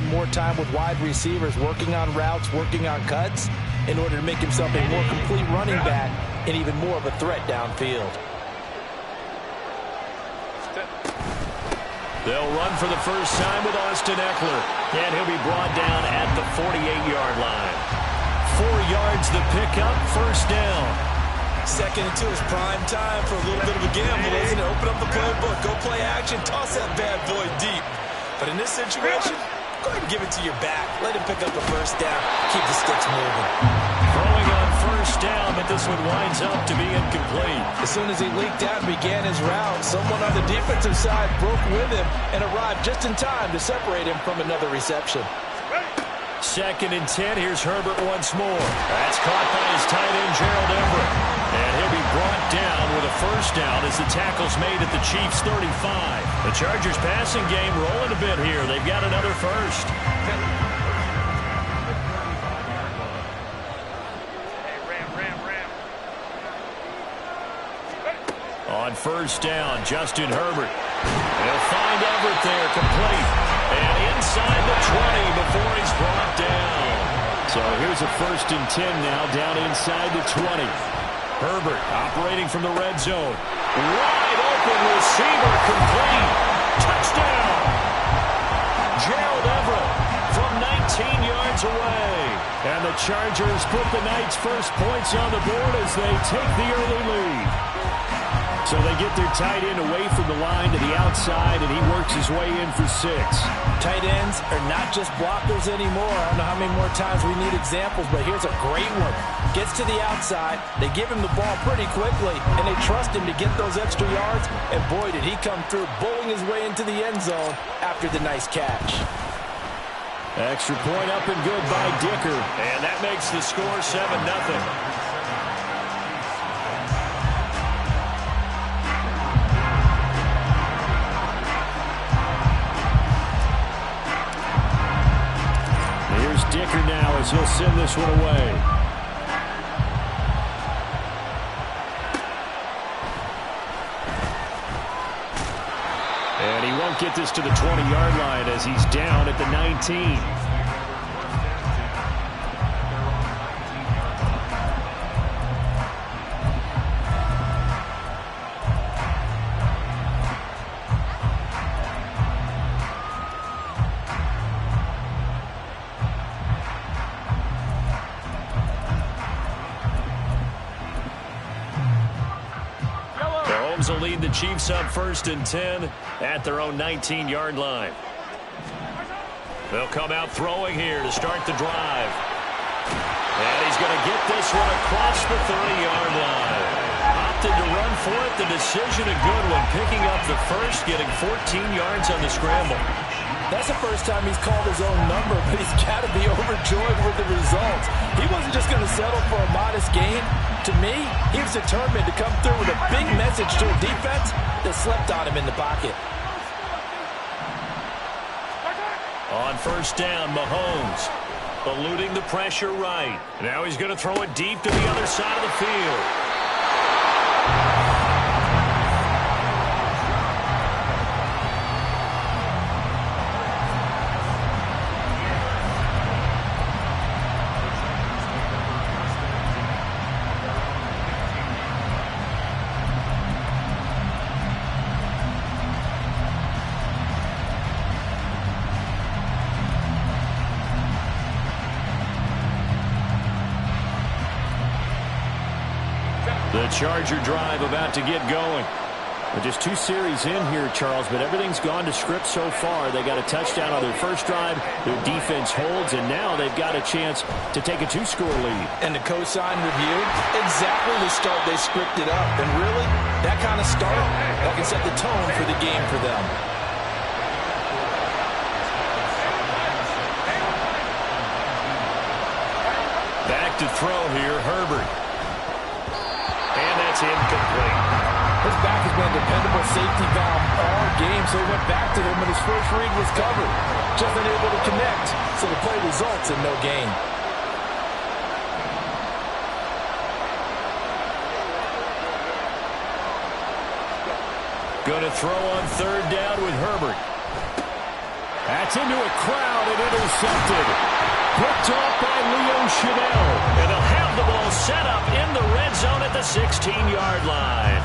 spend more time with wide receivers, working on routes, working on cuts, in order to make himself a more complete running back and even more of a threat downfield. They'll run for the first time with Austin Eckler, and he'll be brought down at the 48-yard line. 4 yards the pickup, first down. 2nd and 2 is prime time for a little bit of a gamble, isn't it? Open up the playbook, go play action, toss that bad boy deep. But in this situation, go ahead and give it to your back. Let him pick up a first down, keep the sticks moving. Throwing on first down, but this one winds up to be incomplete. As soon as he leaked out and began his route, someone on the defensive side broke with him and arrived just in time to separate him from another reception. 2nd and 10, here's Herbert once more. That's caught by his tight end, Gerald Everett. And he'll be brought down with a first down as the tackle's made at the Chiefs' 35. The Chargers passing game rolling a bit here. They've got another first. On first down, Justin Herbert. He'll find Everett there, complete. And inside the 20 before he's brought down. So here's a 1st and 10 now, down inside the 20. Herbert operating from the red zone. Wide open receiver, complete. Touchdown! Gerald Everett from 19 yards away. And the Chargers put the Knights' first points on the board as they take the early lead. So they get their tight end away from the line to the outside, and he works his way in for 6. Tight ends are not just blockers anymore. I don't know how many more times we need examples, but here's a great one. Gets to the outside, they give him the ball pretty quickly, and they trust him to get those extra yards, and boy, did he come through, bowling his way into the end zone after the nice catch. Extra point up and good by Dicker, and that makes the score 7-0. Dicker now as he'll send this one away. And he won't get this to the 20-yard line as he's down at the 19. Will lead the Chiefs up 1st and 10 at their own 19-yard line. They'll come out throwing here to start the drive. And he's going to get this one across the 30-yard line. Opted to run for it. The decision a good one. Picking up the first, getting 14 yards on the scramble. That's the first time he's called his own number, but he's got to be overjoyed with the results. He wasn't just going to settle for a modest gain. To me, he was determined to come through with a big message to a defense that slept on him in the pocket. On first down, Mahomes eluding the pressure right. Now he's going to throw it deep to the other side of the field. The Charger drive about to get going. Well, just 2 series in here, Charles, but everything's gone to script so far. They got a touchdown on their first drive. Their defense holds, and now they've got a chance to take a 2-score lead. And the cosign review, exactly the start they scripted up. And really, that kind of start, that can set the tone for the game for them. Back to throw here, Herbert. And that's incomplete. His back has been a dependable safety valve all game, so he went back to him when his first read was covered. Just unable to connect, so the play results in no gain. Going to throw on third down with Herbert. That's into a crowd and into intercepted. Picked off by Leemo. And they'll have the ball set up in the red zone at the 16-yard line.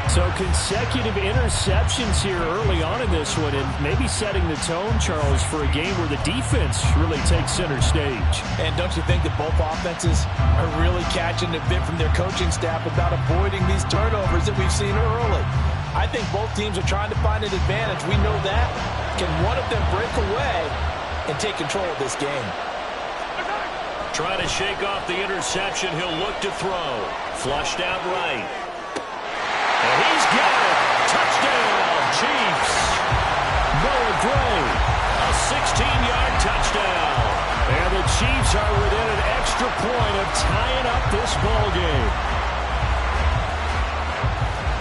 So consecutive interceptions here early on in this one, and maybe setting the tone, Charles, for a game where the defense really takes center stage. And don't you think that both offenses are really catching a bit from their coaching staff about avoiding these turnovers that we've seen early? I think both teams are trying to find an advantage. We know that. Can one of them break away and take control of this game? Trying to shake off the interception. He'll look to throw. Flushed out right. And he's got it. Touchdown, Chiefs. Noah Gray, a 16-yard touchdown. And the Chiefs are within an extra point of tying up this ball game.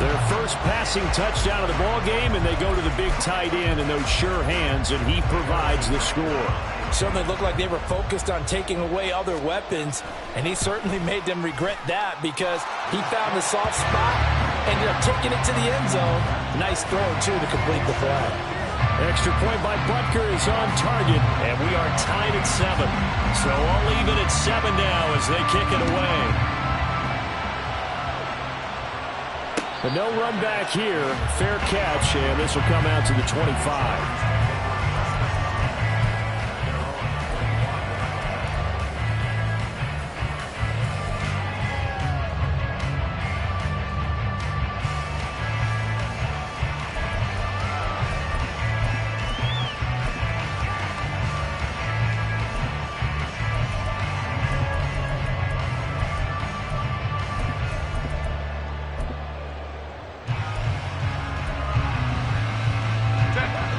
Their first passing touchdown of the ball game, and they go to the big tight end in those sure hands, and he provides the score. Certainly looked like they were focused on taking away other weapons, and he certainly made them regret that because he found the soft spot, ended up taking it to the end zone. Nice throw, too, to complete the play. Extra point by Butker is on target, and we are tied at 7. So all even at 7 now as they kick it away. But no run back here. Fair catch, and this will come out to the 25.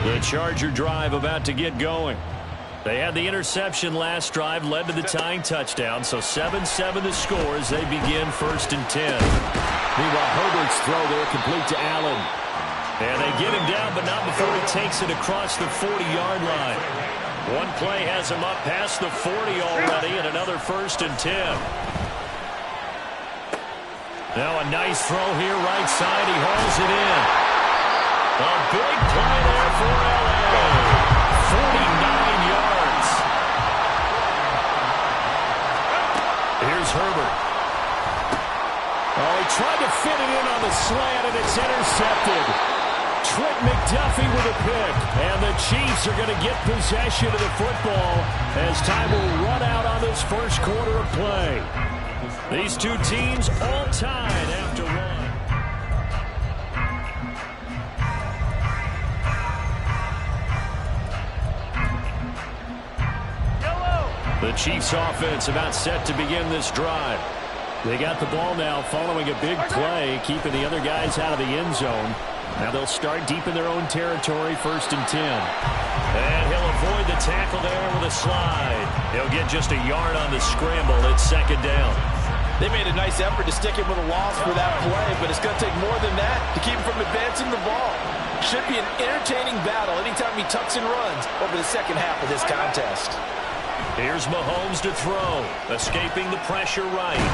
The Charger drive about to get going. They had the interception last drive, led to the tying touchdown, so 7-7 the score as they begin 1st and 10. Meanwhile, Herbert's throw there complete to Allen. And they get him down, but not before he takes it across the 40-yard line. One play has him up past the 40 already, and another 1st and 10. Now a nice throw here, right side. He hauls it in. A big play there for L.A. 49 yards. Here's Herbert. Oh, he tried to fit it in on the slant, and it's intercepted. Trent McDuffie with a pick. And the Chiefs are going to get possession of the football as time will run out on this first quarter of play. These two teams all tied after one. The Chiefs offense about set to begin this drive. They got the ball now following a big play, keeping the other guys out of the end zone. Now they'll start deep in their own territory, 1st and 10. And he'll avoid the tackle there with a slide. He'll get just a yard on the scramble. It's 2nd down. They made a nice effort to stick him with a loss for that play, but it's going to take more than that to keep him from advancing the ball. Should be an entertaining battle anytime he tucks and runs over the second half of this contest. Here's Mahomes to throw, escaping the pressure right.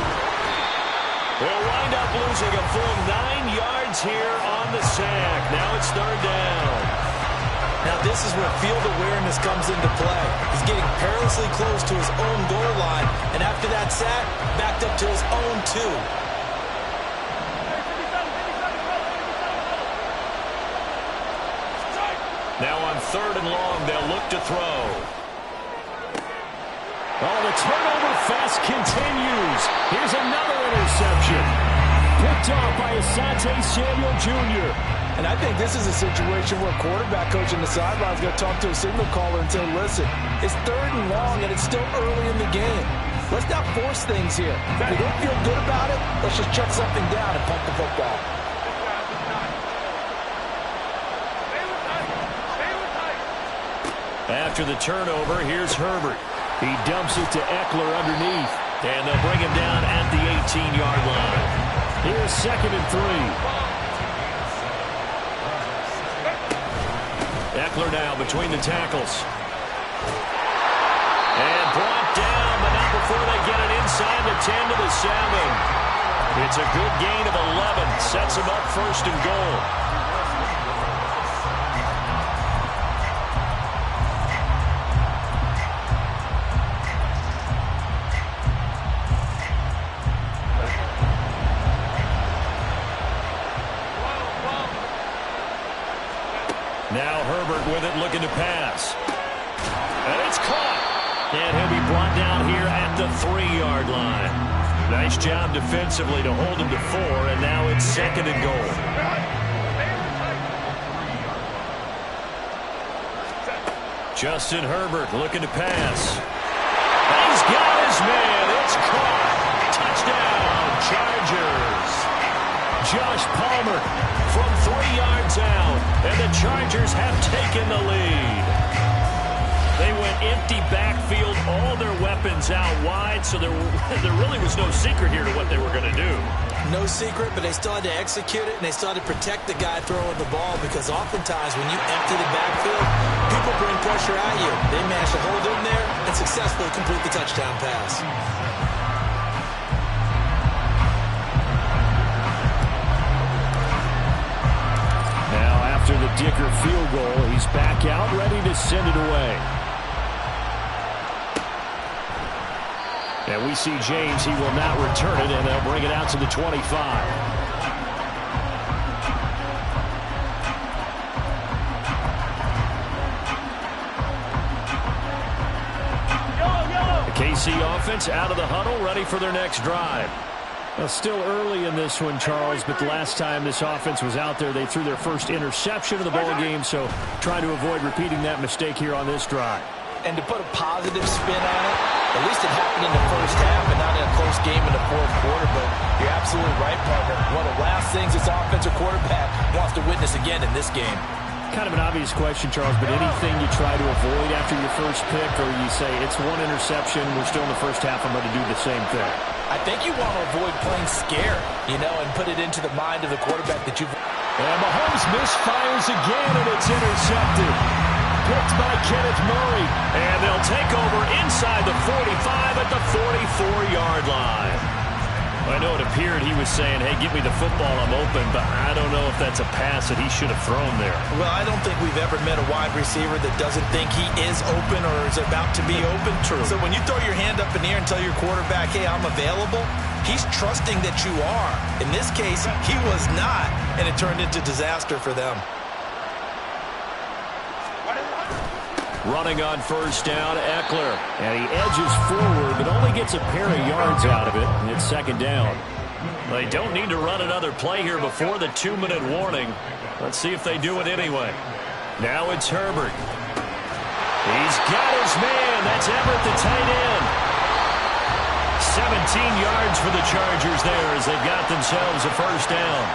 They'll wind up losing a full 9 yards here on the sack. Now it's 3rd down. Now this is where field awareness comes into play. He's getting perilously close to his own goal line, and after that sack, backed up to his own 2. Now on 3rd and long, they'll look to throw. Oh, the turnover fest continues. Here's another interception. Picked off by Asante Samuel Jr. And I think this is a situation where quarterback coach in the sideline is going to talk to a signal caller and say, listen, it's 3rd and long and it's still early in the game. Let's not force things here. If you don't feel good about it, let's just shut something down and punt the football. After the turnover, here's Herbert. He dumps it to Eckler underneath. And they'll bring him down at the 18-yard line. Here's 2nd and 3. Eckler now between the tackles. And brought down, but not before they get it inside the 10 to the 7. It's a good gain of 11. Sets him up 1st and goal. Herbert looking to pass. And it's caught. And he'll be brought down here at the 3-yard line. Nice job defensively to hold him to 4, and now it's 2nd and goal. Justin Herbert looking to pass. He's got his man. It's caught. Touchdown, Chargers. Josh Palmer from 3 yards out, and the Chargers have taken the lead. They went empty backfield, all their weapons out wide, so there really was no secret here to what they were going to do. No secret, but they still had to execute it, and they still had to protect the guy throwing the ball, because oftentimes when you empty the backfield, people bring pressure at you. They managed to hold in there and successfully complete the touchdown pass. Now after the Dicker field goal, he's back out, ready to send it away. And we see James, he will not return it, and they'll bring it out to the 25. The KC offense out of the huddle, ready for their next drive. Well, still early in this one, Charles, but the last time this offense was out there, they threw their first interception of the ball game, so trying to avoid repeating that mistake here on this drive. And to put a positive spin on it, at least it happened in the first half and not in a close game in the fourth quarter. But you're absolutely right, partner. One of the last things this offensive quarterback wants to witness again in this game. Kind of an obvious question, Charles, but anything you try to avoid after your first pick, or you say it's one interception, we're still in the first half, I'm going to do the same thing? I think you want to avoid playing scared, and put it into the mind of the quarterback that you've... And Mahomes misfires again, and it's intercepted. Picked by Kenneth Murray, and they'll take over inside the 45 at the 44-yard line. I know it appeared he was saying, hey, give me the football, I'm open, but I don't know if that's a pass that he should have thrown there. Well, I don't think we've ever met a wide receiver that doesn't think he is open or is about to be open. True. So when you throw your hand up in the air and tell your quarterback, hey, I'm available, he's trusting that you are. In this case, he was not, and it turned into disaster for them. Running on first down, Eckler. And he edges forward, but only gets a pair of yards out of it. And it's 2nd down. They don't need to run another play here before the 2-minute warning. Let's see if they do it anyway. Now it's Herbert. He's got his man. That's Everett, the tight end. 17 yards for the Chargers there as they've got themselves a first down.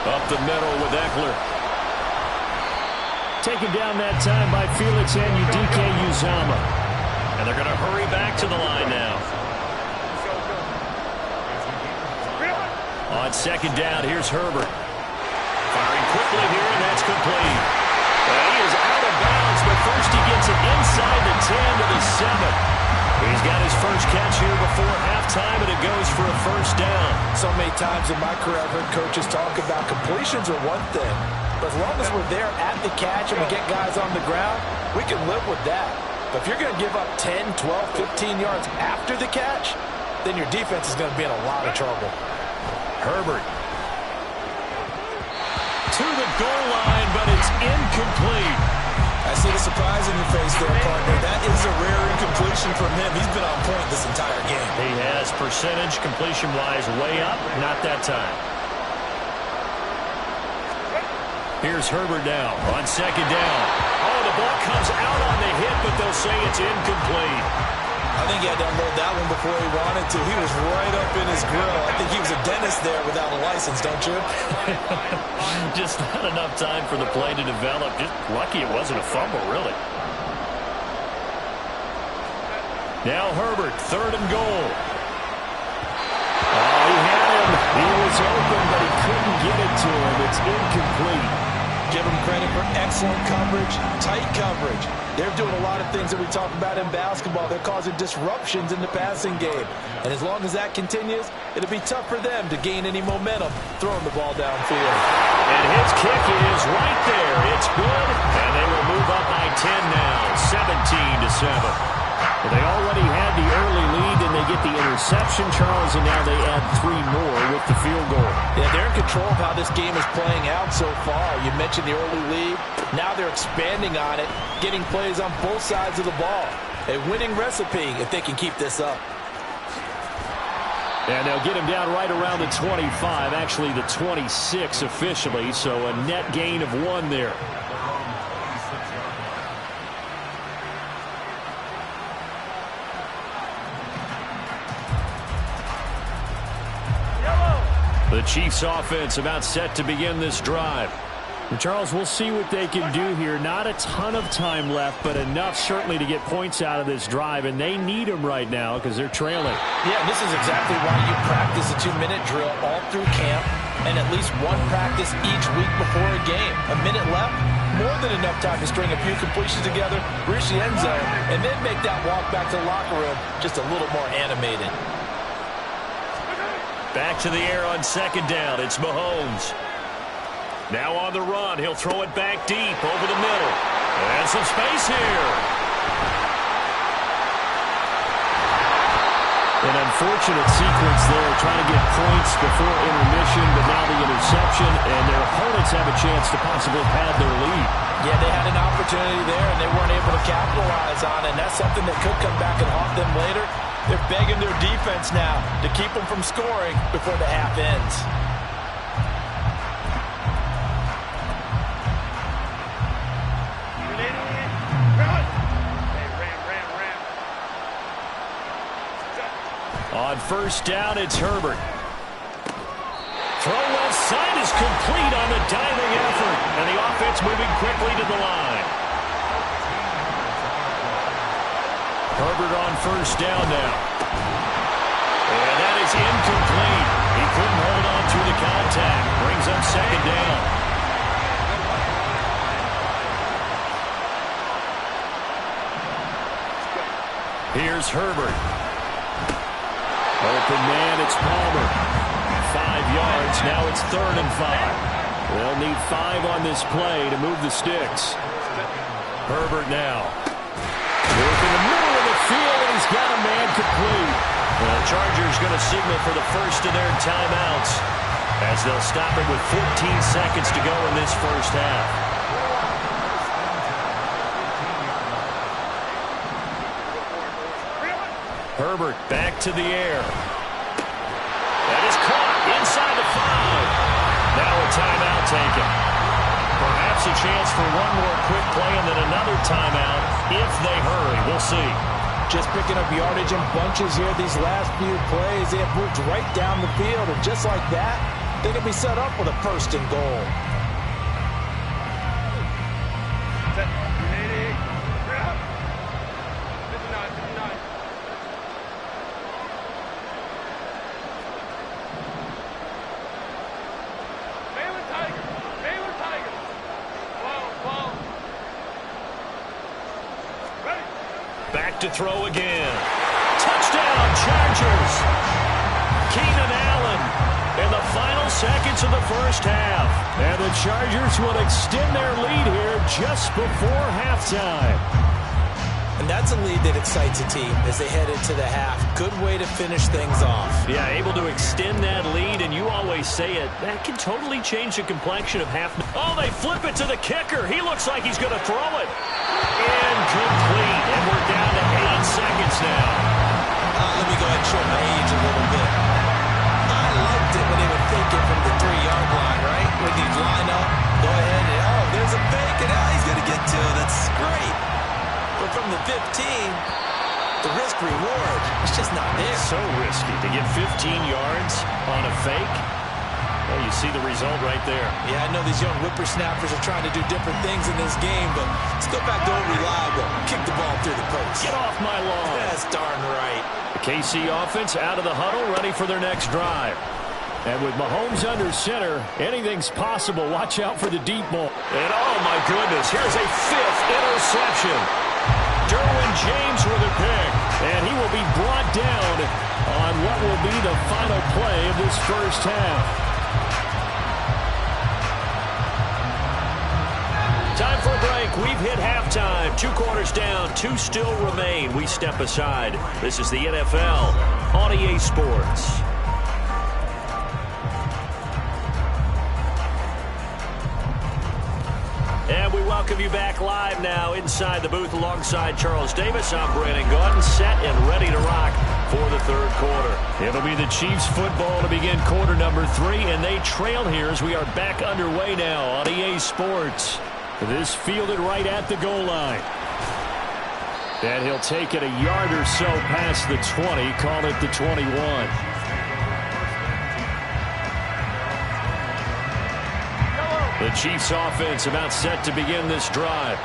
Up the middle with Eckler. Taken down that time by Felix Anudike-Uzomah. And they're going to hurry back to the line now. On 2nd down, here's Herbert. Firing quickly here, and that's complete. And he is out of bounds, but first he gets it inside the 10 to the 7. He's got his first catch here before halftime, and it goes for a first down. So many times in my career, I've heard coaches talk about completions are one thing, but as long as we're there at the catch and we get guys on the ground, we can live with that. But if you're going to give up 10, 12, 15 yards after the catch, then your defense is going to be in a lot of trouble. Herbert to the goal line, but it's incomplete. I see the surprise in your face there, partner. That is a rare incompletion from him. He's been on point this entire game. He has percentage, completion-wise, way up. Not that time. Here's Herbert now on 2nd down. Oh, the ball comes out on the hit, but they'll say it's incomplete. I think he had to unload that one before he wanted to. He was right up in his grill. I think he was a dentist there without a license, don't you? Just not enough time for the play to develop. Just lucky it wasn't a fumble, really. Now Herbert, 3rd and goal. Oh, he had him. He was open, but he couldn't get it to him. It's incomplete. Give them credit for excellent coverage, tight coverage. They're doing a lot of things that we talk about in basketball. They're causing disruptions in the passing game. And as long as that continues, it'll be tough for them to gain any momentum throwing the ball downfield. And his kick is right there. It's good, and they will move up by 10 now, 17-7. Well, they already had the early lead, and they get the interception, Charles, and now they add 3 more with the field goal. Yeah, they're in control of how this game is playing out so far. You mentioned the early lead. Now they're expanding on it, getting plays on both sides of the ball. A winning recipe if they can keep this up. And they'll get him down right around the 25, actually the 26 officially, so a net gain of 1 there. The Chiefs offense about set to begin this drive. And Charles, we'll see what they can do here. Not a ton of time left, but enough certainly to get points out of this drive, and they need them right now because they're trailing. Yeah, this is exactly why you practice a 2-minute drill all through camp and at least one practice each week before a game. A minute left, more than enough time to string a few completions together, reach the end zone, and then make that walk back to the locker room just a little more animated. Back to the air on second down. It's Mahomes. Now on the run. He'll throw it back deep over the middle. And some space here. An unfortunate sequence there, trying to get points before intermission, but now the interception, and their opponents have a chance to possibly pad their lead. Yeah, they had an opportunity there, and they weren't able to capitalize on it, and that's something that could come back and haunt them later. They're begging their defense now to keep them from scoring before the half ends. On first down, it's Herbert. Throw left side is complete on the diving effort, and the offense moving quickly to the line. Herbert on first down now. And that is incomplete. He couldn't hold on through the contact. Brings up second down. Here's Herbert. Open man, it's Palmer. 5 yards, now it's 3rd and 5. They'll need 5 on this play to move the sticks. Herbert now. Work in the middle of the field, and he's got a man complete. The Chargers going to signal for the first of their timeouts as they'll stop it with 14 seconds to go in this first half. Herbert back to the air. That is caught inside the 5. Now a timeout taken. Perhaps a chance for one more quick play and then another timeout if they hurry. We'll see. Just picking up yardage in bunches here these last few plays. They have moved right down the field, and just like that, they can be set up with a 1st and goal. Back to throw again. Touchdown, Chargers. Keenan Allen in the final seconds of the first half. And the Chargers will extend their lead here just before halftime. And that's a lead that excites a team as they head into the half. Good way to finish things off. Yeah, able to extend that lead, and you always say it, that can totally change the complexion of half. Oh, they flip it to the kicker. He looks like he's going to throw it. Incomplete, and we're down to 8 seconds now. Let me go ahead and show my age a little bit. I liked it when they would fake it from the 3-yard line, right? When you'd line up, go ahead, and oh, there's a fake, and he's going to get 2. That's great. But from the 15, the risk-reward is just not there. So risky to get 15 yards on a fake. Well, you see the result right there. Yeah, I know these young whippersnappers are trying to do different things in this game, but let's go back to old reliable. Kick the ball through the post. Get off my lawn. That's darn right. The KC offense out of the huddle, ready for their next drive. And with Mahomes under center, anything's possible. Watch out for the deep ball. And oh my goodness, here's a 5th interception. Derwin James with a pick, and he will be brought down on what will be the final play of this first half. Time for a break. We've hit halftime. 2 quarters down. 2 still remain. We step aside. This is the NFL on EA Sports. And we welcome you back live now inside the booth alongside Charles Davis. I'm Brandon Gaudin, set and ready to rock for the third quarter. It'll be the Chiefs football to begin quarter number 3, and they trail here as we are back underway now on EA Sports. This fielded right at the goal line. And he'll take it a yard or so past the 20, call it the 21. The Chiefs offense about set to begin this drive.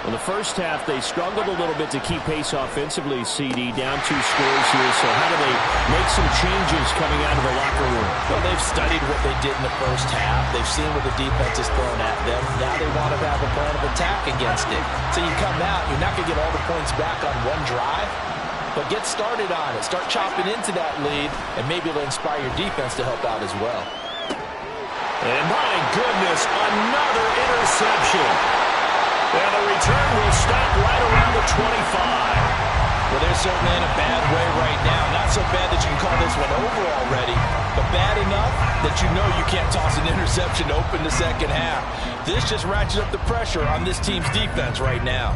In the first half, they struggled a little bit to keep pace offensively, CD, down 2 scores here. So how do they make some changes coming out of the locker room? Well, they've studied what they did in the first half. They've seen what the defense has thrown at them. Now they want to have a plan of attack against it. So you come out, you're not going to get all the points back on one drive, but get started on it. Start chopping into that lead, and maybe it'll inspire your defense to help out as well. And my goodness, another interception. And the return will stop right around the 25. Well, they're certainly in a bad way right now. Not so bad that you can call this one over already, but bad enough that you know you can't toss an interception to open the second half. This just ratchets up the pressure on this team's defense right now.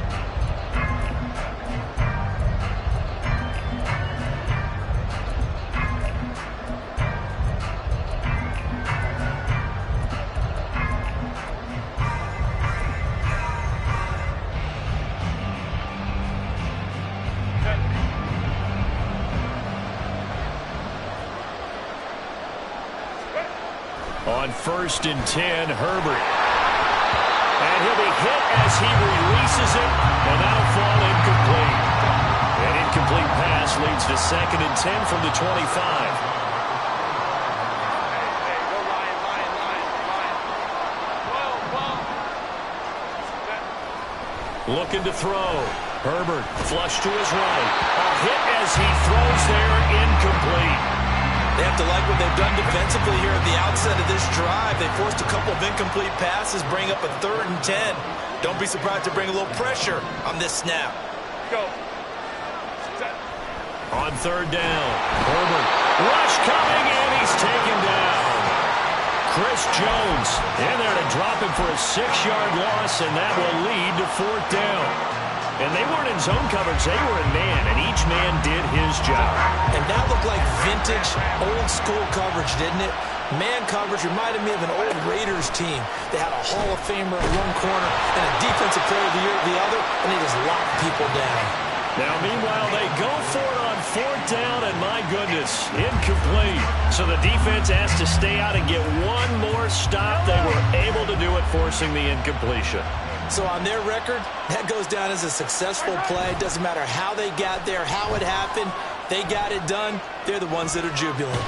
On 1st and 10, Herbert. And he'll be hit as he releases it, and that'll fall incomplete. An incomplete pass leads to 2nd and 10 from the 25. Looking to throw. Herbert flush to his right. A hit as he throws there, incomplete. They have to like what they've done defensively here at the outset of this drive. They forced a couple of incomplete passes, bring up a 3rd and 10. Don't be surprised to bring a little pressure on this snap. Go. On 3rd down, Herbert. Rush coming, and he's taken down. Chris Jones in there to drop him for a 6-yard loss, and that will lead to 4th down. And they weren't in zone coverage, they were in man, and each man did his job. And that looked like vintage, old-school coverage, didn't it? Man coverage reminded me of an old Raiders team. They had a Hall of Famer at one corner and a defensive player of the year at the other, and they just locked people down. Now, meanwhile, they go for it on 4th down, and my goodness, incomplete. So the defense has to stay out and get one more stop. They were able to do it, forcing the incompletion. So on their record, that goes down as a successful play. Doesn't matter how they got there, how it happened. They got it done. They're the ones that are jubilant.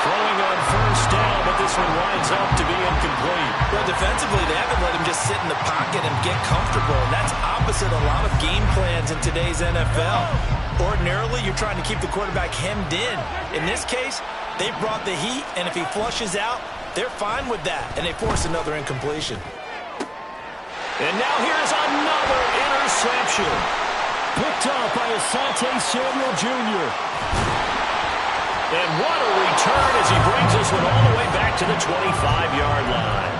Throwing on 1st down, but this one winds up to be incomplete. Well, defensively, they haven't let him just sit in the pocket and get comfortable. And that's opposite a lot of game plans in today's NFL. Ordinarily, you're trying to keep the quarterback hemmed in. In this case, they brought the heat, and if he flushes out, they're fine with that, and they force another incompletion. And now here's another interception. Picked up by Asante Samuel Jr. And what a return as he brings this one all the way back to the 25-yard line.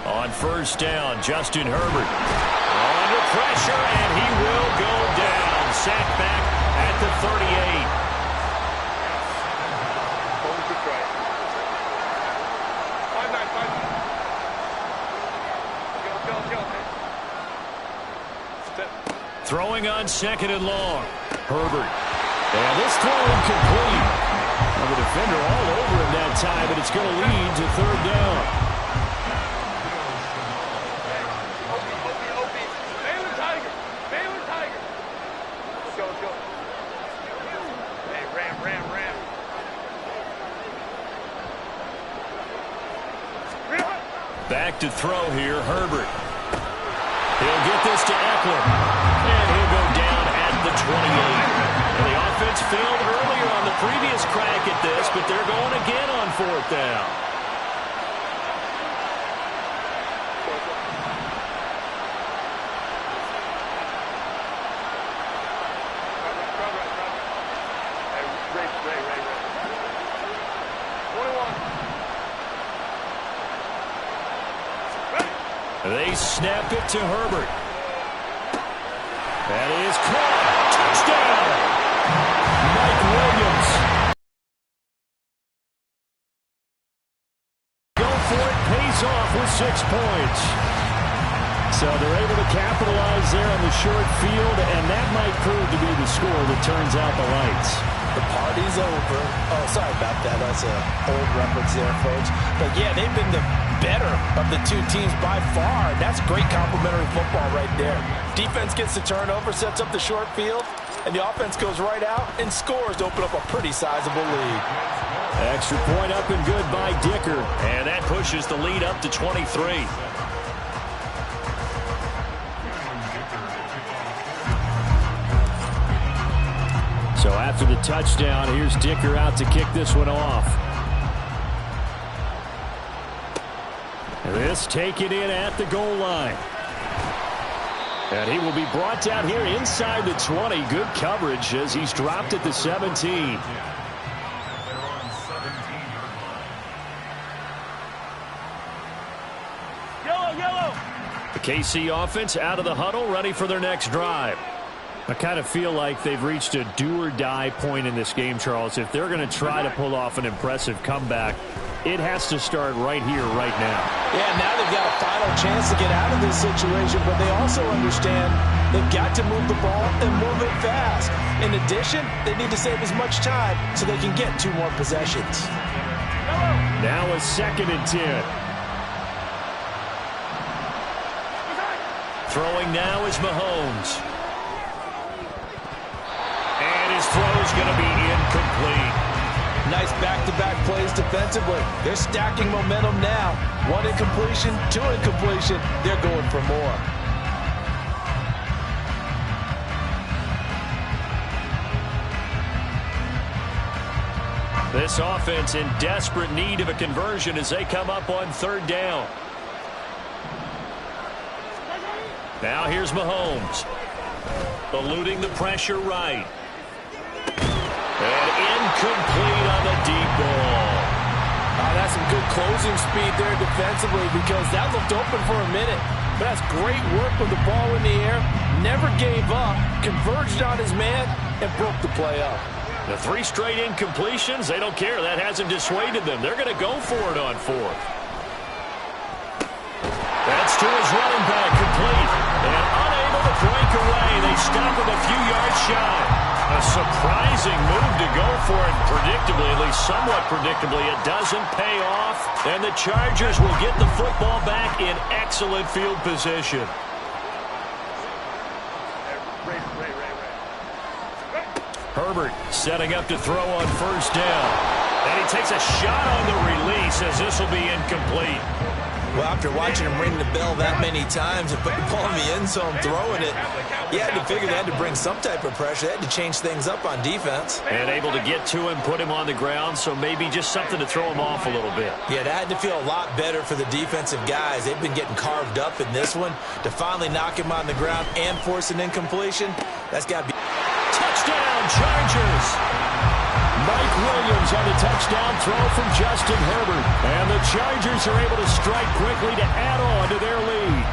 On 1st down, Justin Herbert under pressure, and he will go down. Sacked back at the 38. Throwing on 2nd and long. Herbert. And this throw incomplete. Well, the defender all over him that time, but it's going to lead to 3rd down. Back to throw here, Herbert. He'll get this to Eckler. And he'll go down at the 28. And the offense failed earlier on the previous crack at this, but they're going again on 4th down. They snap it to Herbert. That is caught. Touchdown! Mike Williams. Go for it. Pays off with 6 points. So they're able to capitalize there on the short field, and that might prove to be the score that turns out the lights. The party's over. Oh, sorry about that. That's an old reference there, folks. But, yeah, they've been the better of the two teams by far. That's great complimentary football right there. Defense gets the turnover, sets up the short field, and the offense goes right out and scores to open up a pretty sizable lead. Extra point up and good by Dicker. And that pushes the lead up to 23. So after the touchdown, here's Dicker out to kick this one off. This taken in at the goal line. And he will be brought down here inside the 20. Good coverage as he's dropped at the 17. The KC offense out of the huddle, ready for their next drive. I kind of feel like they've reached a do-or-die point in this game, Charles. If they're going to try to pull off an impressive comeback, it has to start right here, right now. Yeah, now they've got a final chance to get out of this situation, but they also understand they've got to move the ball and move it fast. In addition, they need to save as much time so they can get 2 more possessions. Now a 2nd and 10. Throwing now is Mahomes. And his throw is going to be incomplete. Nice back-to-back plays defensively. They're stacking momentum now. 1 incompletion, 2 incompletion. They're going for more. This offense in desperate need of a conversion as they come up on 3rd down. Now here's Mahomes. Eluding the pressure right. And incomplete on the deep ball. That's some good closing speed there defensively because that looked open for a minute. But that's great work with the ball in the air. Never gave up. Converged on his man and broke the play up. The 3 straight incompletions, they don't care. That hasn't dissuaded them. They're going to go for it on 4th. That's to his running back, complete. And unable to break away. They stop him a few yards shy. A surprising move to go for it. Predictably, at least somewhat predictably, it doesn't pay off. And the Chargers will get the football back in excellent field position. Herbert setting up to throw on 1st down. And he takes a shot on the release as this will be incomplete. Well, after watching him ring the bell that many times and putting the ball in the end zone, throwing it, you had to figure they had to bring some type of pressure. They had to change things up on defense. And able to get to him, put him on the ground, so maybe just something to throw him off a little bit. Yeah, that had to feel a lot better for the defensive guys. They've been getting carved up in this one. To finally knock him on the ground and force an incompletion, that's got to be... Touchdown, Chargers! Mike Williams on the touchdown throw from Justin Herbert. And the Chargers are able to strike quickly to add on to their lead.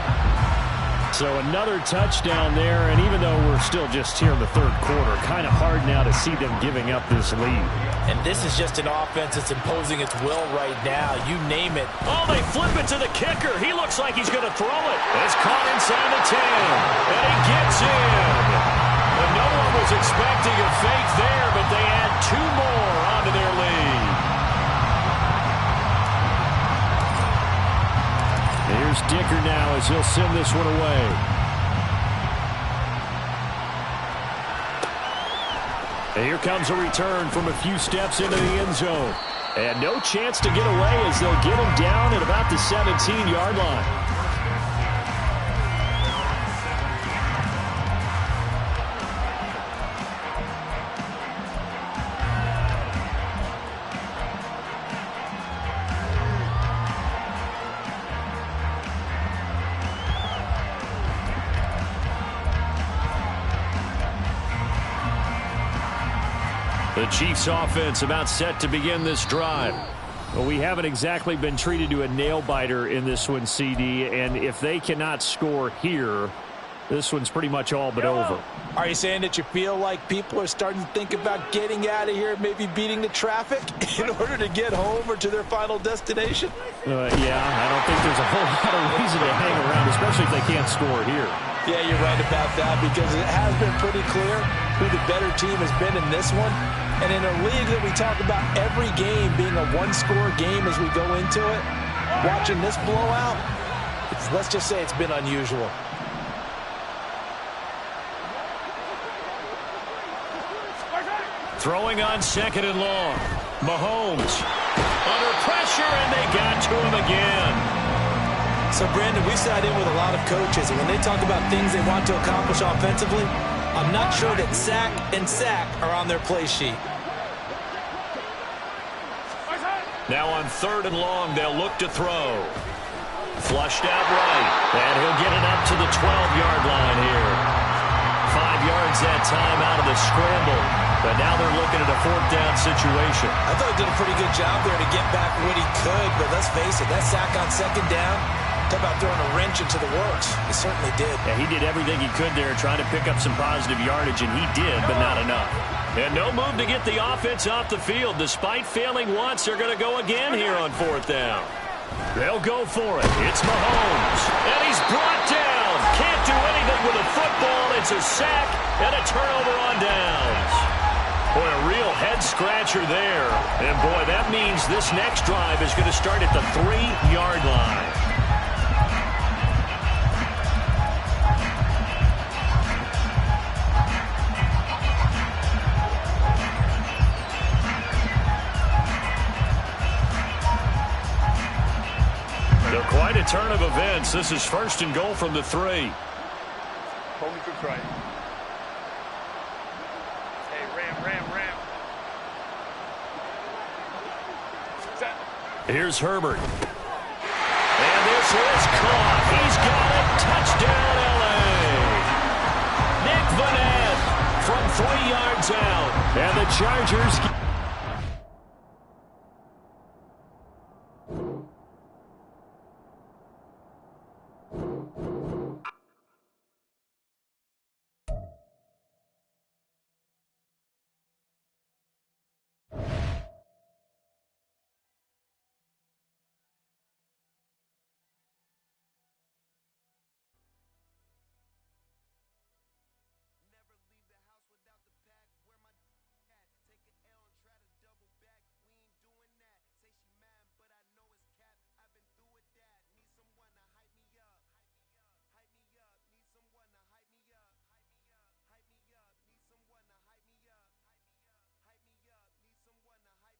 So another touchdown there, and even though we're still just here in the 3rd quarter, kind of hard now to see them giving up this lead. And this is just an offense that's imposing its will right now. You name it. Oh, they flip it to the kicker. He looks like he's going to throw it. It's caught inside the 10, and he gets in. And no one was expecting a fake there, but they add 2 more onto their lead. Here's Dicker now as he'll send this one away. And here comes a return from a few steps into the end zone. And no chance to get away as they'll get him down at about the 17-yard line. The Chiefs offense about set to begin this drive. Well, we haven't exactly been treated to a nail-biter in this one, CD, and if they cannot score here, this one's pretty much all but over. Are you saying that you feel like people are starting to think about getting out of here, maybe beating the traffic in order to get home or to their final destination? Yeah, I don't think there's a whole lot of reason to hang around, especially if they can't score here. Yeah, you're right about that because it has been pretty clear who the better team has been in this one. And in a league that we talk about every game being a one-score game as we go into it, watching this blowout, let's just say it's been unusual. Throwing on second and long. Mahomes under pressure, and they got to him again. So, Brandon, we sat in with a lot of coaches, and when they talk about things they want to accomplish offensively, I'm not sure that sack and sack are on their play sheet. Now on third and long, they'll look to throw. Flushed out right, and he'll get it up to the 12-yard line here. 5 yards that time out of the scramble, but now they're looking at a fourth down situation. I thought he did a pretty good job there to get back what he could, but let's face it, that sack on second down, talk about throwing a wrench into the works. He certainly did. Yeah, he did everything he could there trying to pick up some positive yardage, and he did, but not enough. And no move to get the offense off the field. Despite failing once, they're going to go again here on fourth down. They'll go for it. It's Mahomes, and he's brought down. Can't do anything with a football. It's a sack and a turnover on downs. Boy, a real head-scratcher there. And, boy, that means this next drive is going to start at the 3-yard line. Quite a turn of events. This is first and goal from the 3. Hold me for Christ. Hey, ram. Set. Here's Herbert. And this is caught. He's got it. Touchdown, L.A. Nick Vanette from 3 yards out. And the Chargers